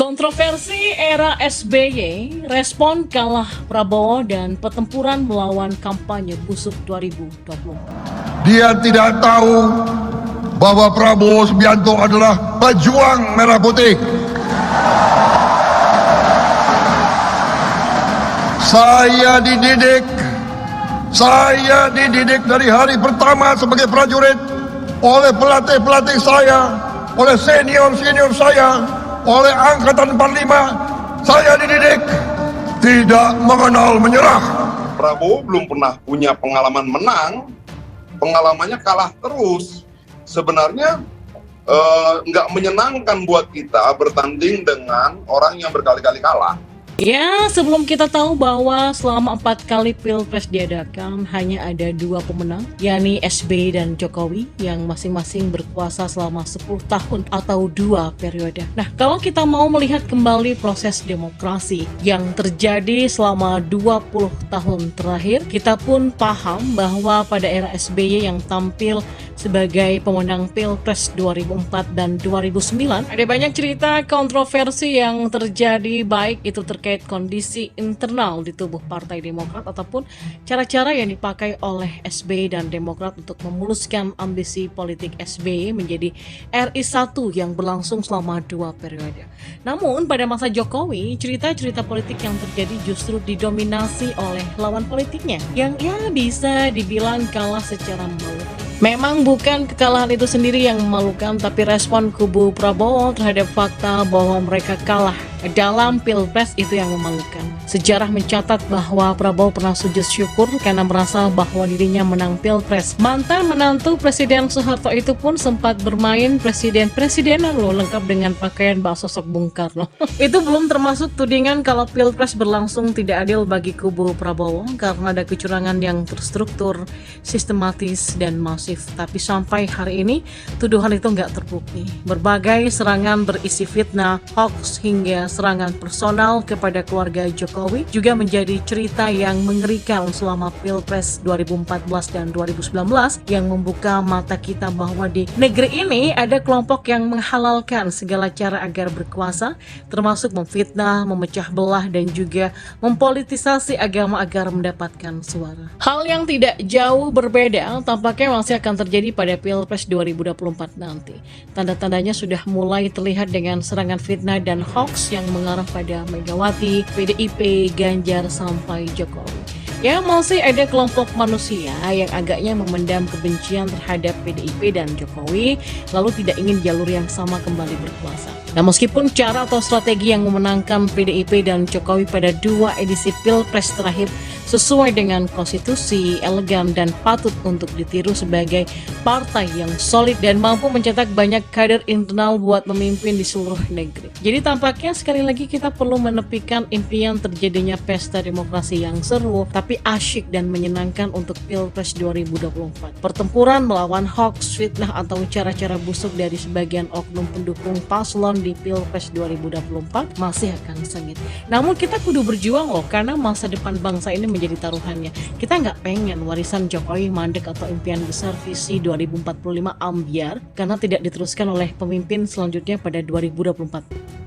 Kontroversi era SBY, respon kalah Prabowo dan pertempuran melawan kampanye busuk 2020. Dia tidak tahu bahwa Prabowo Subianto adalah pejuang merah putih. Saya dididik dari hari pertama sebagai prajurit oleh pelatih-pelatih saya, oleh senior-senior saya, oleh Angkatan 45. Saya dididik tidak mengenal menyerah. Prabowo belum pernah punya pengalaman menang, pengalamannya kalah terus. Sebenarnya nggak menyenangkan buat kita bertanding dengan orang yang berkali-kali kalah. Ya, sebelum kita tahu bahwa selama 4 kali Pilpres diadakan, hanya ada 2 pemenang, yakni SBY dan Jokowi, yang masing-masing berkuasa selama 10 tahun atau 2 periode. Nah, kalau kita mau melihat kembali proses demokrasi yang terjadi selama 20 tahun terakhir, kita pun paham bahwa pada era SBY yang tampil sebagai pemenang Pilpres 2004 dan 2009, ada banyak cerita kontroversi yang terjadi, baik itu terkait kondisi internal di tubuh Partai Demokrat ataupun cara-cara yang dipakai oleh SBY dan Demokrat untuk memuluskan ambisi politik SBY menjadi RI1 yang berlangsung selama 2 periode. Namun pada masa Jokowi, cerita-cerita politik yang terjadi justru didominasi oleh lawan politiknya yang bisa dibilang kalah secara memalukan. Memang bukan kekalahan itu sendiri yang memalukan, tapi respon kubu Prabowo terhadap fakta bahwa mereka kalah dalam Pilpres itu yang memalukan. Sejarah mencatat bahwa Prabowo pernah sujud syukur karena merasa bahwa dirinya menang Pilpres. Mantan menantu Presiden Soeharto itu pun sempat bermain presiden-presidenan loh, lengkap dengan pakaian bakso sosok Bung Karno. Itu belum termasuk tudingan kalau Pilpres berlangsung tidak adil bagi kubu Prabowo karena ada kecurangan yang terstruktur, sistematis, dan masif. Tapi sampai hari ini, tuduhan itu nggak terbukti. Berbagai serangan berisi fitnah, hoax, hingga serangan personal kepada keluarga Jokowi juga menjadi cerita yang mengerikan selama Pilpres 2014 dan 2019 yang membuka mata kita bahwa di negeri ini ada kelompok yang menghalalkan segala cara agar berkuasa, termasuk memfitnah, memecah belah, dan juga mempolitisasi agama agar mendapatkan suara. Hal yang tidak jauh berbeda tampaknya masih akan terjadi pada Pilpres 2024 nanti. Tanda-tandanya sudah mulai terlihat dengan serangan fitnah dan hoax yang mengarah pada Megawati, PDIP, Ganjar, sampai Jokowi. Ya, masih ada kelompok manusia yang agaknya memendam kebencian terhadap PDIP dan Jokowi, lalu tidak ingin jalur yang sama kembali berkuasa. Nah, meskipun cara atau strategi yang memenangkan PDIP dan Jokowi pada 2 edisi Pilpres terakhir sesuai dengan konstitusi, elegan, dan patut untuk ditiru sebagai partai yang solid dan mampu mencetak banyak kader internal buat memimpin di seluruh negeri. Jadi tampaknya sekali lagi kita perlu menepikan impian terjadinya pesta demokrasi yang seru, tapi asyik dan menyenangkan untuk Pilpres 2024. Pertempuran melawan hoax, fitnah, atau cara-cara busuk dari sebagian oknum pendukung paslon di Pilpres 2024 masih akan sengit. Namun kita kudu berjuang loh, karena masa depan bangsa ini menjadi taruhannya. Kita nggak pengen warisan Jokowi mandek atau impian besar visi 2045 ambiar karena tidak diteruskan oleh pemimpin selanjutnya pada 2024.